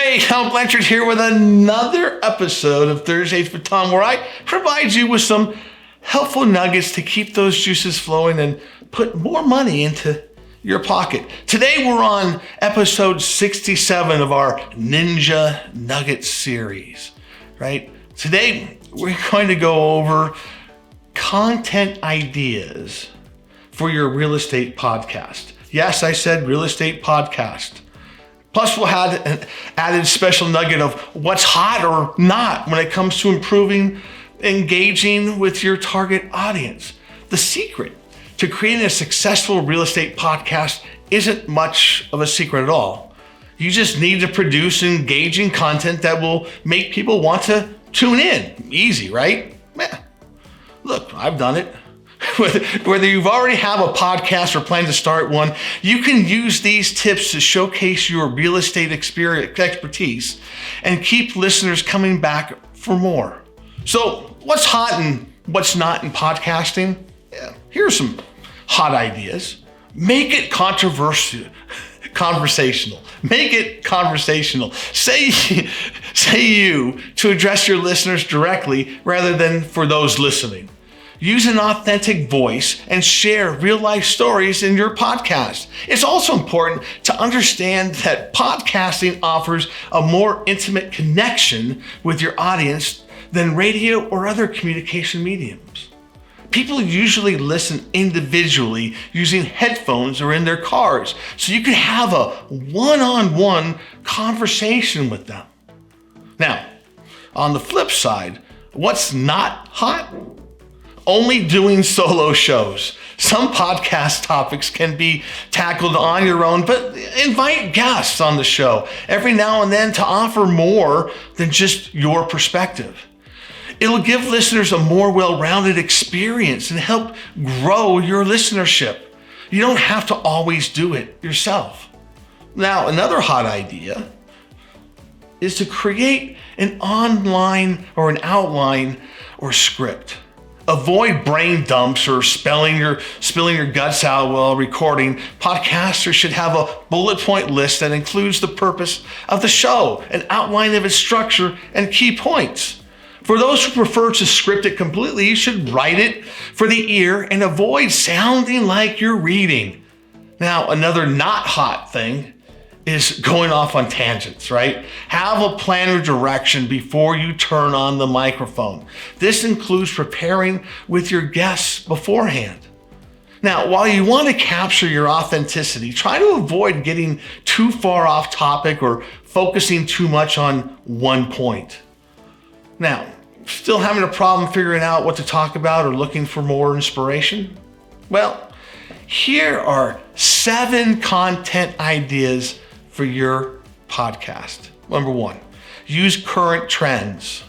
Hey, Tom Blanchard here with another episode of Thursdays with Tom, where I provide you with some helpful nuggets to keep those juices flowing and put more money into your pocket. Today we're on episode 67 of our Ninja Nugget series, right? Today we're going to go over content ideas for your real estate podcast. Yes, I said real estate podcast. Plus, we'll have an added special nugget of what's hot or not when it comes to improving engaging with your target audience. The secret to creating a successful real estate podcast isn't much of a secret at all. You just need to produce engaging content that will make people want to tune in. Easy, right? Yeah. Look, I've done it. Whether you've already have a podcast or plan to start one, you can use these tips to showcase your real estate expertise and keep listeners coming back for more. So what's hot and what's not in podcasting? Yeah, here's some hot ideas. Make it conversational. Make it conversational. Say you to address your listeners directly rather than for those listening. Use an authentic voice and share real life stories in your podcast. It's also important to understand that podcasting offers a more intimate connection with your audience than radio or other communication mediums. People usually listen individually using headphones or in their cars, so you can have a one-on-one conversation with them. Now, on the flip side, what's not hot? Only doing solo shows. Some podcast topics can be tackled on your own, but invite guests on the show every now and then to offer more than just your perspective. It'll give listeners a more well-rounded experience and help grow your listenership. You don't have to always do it yourself. Now, another hot idea is to create an online or an outline or script. Avoid brain dumps or spilling your guts out while recording. Podcasters should have a bullet point list that includes the purpose of the show, an outline of its structure, and key points. For those who prefer to script it completely, you should write it for the ear and avoid sounding like you're reading. Now, another not hot thing is going off on tangents, right? Have a plan or direction before you turn on the microphone. This includes preparing with your guests beforehand. Now, while you want to capture your authenticity, try to avoid getting too far off topic or focusing too much on one point. Now, still having a problem figuring out what to talk about or looking for more inspiration? Well, here are 7 content ideas for your podcast. Number 1, use current trends.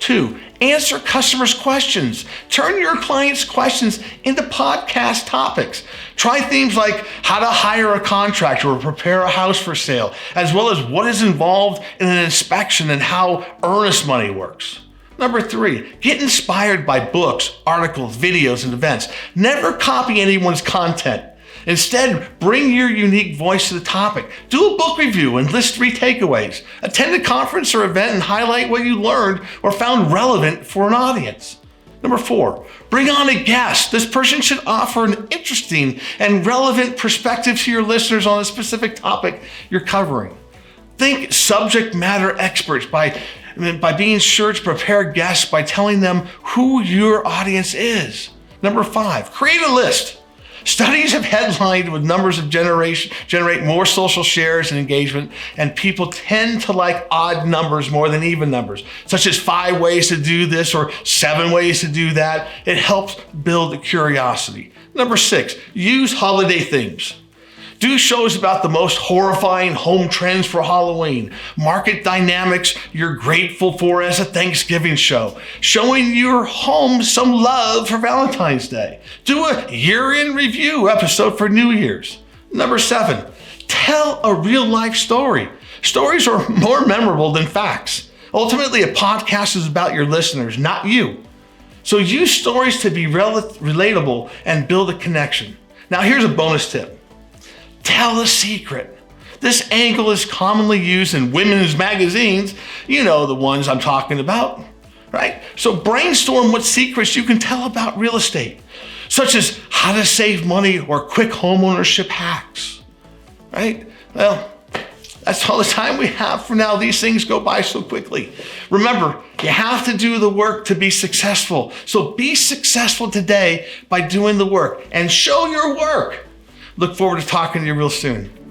2, answer customers' questions. Turn your clients' questions into podcast topics. Try themes like how to hire a contractor or prepare a house for sale, as well as what is involved in an inspection and how earnest money works. Number 3, get inspired by books, articles, videos, and events. Never copy anyone's content. Instead, bring your unique voice to the topic. Do a book review and list 3 takeaways. Attend a conference or event and highlight what you learned or found relevant for an audience. Number 4, bring on a guest. This person should offer an interesting and relevant perspective to your listeners on a specific topic you're covering. Think subject matter experts by being sure to prepare guests by telling them who your audience is. Number 5, create a list. Studies have headlined with numbers of generate more social shares and engagement, and people tend to like odd numbers more than even numbers, such as 5 ways to do this or 7 ways to do that. It helps build a curiosity. Number 6, use holiday themes. Do shows about the most horrifying home trends for Halloween, market dynamics you're grateful for as a Thanksgiving show, showing your home some love for Valentine's Day. Do a year-in review episode for New Year's. Number 7, tell a real-life story. Stories are more memorable than facts. Ultimately, a podcast is about your listeners, not you. So use stories to be relatable and build a connection. Now, here's a bonus tip. Tell a secret. This angle is commonly used in women's magazines. You know the ones I'm talking about, right? So brainstorm what secrets you can tell about real estate, such as how to save money or quick homeownership hacks, right? Well, that's all the time we have for now. These things go by so quickly. Remember, you have to do the work to be successful. So be successful today by doing the work and show your work. Look forward to talking to you real soon.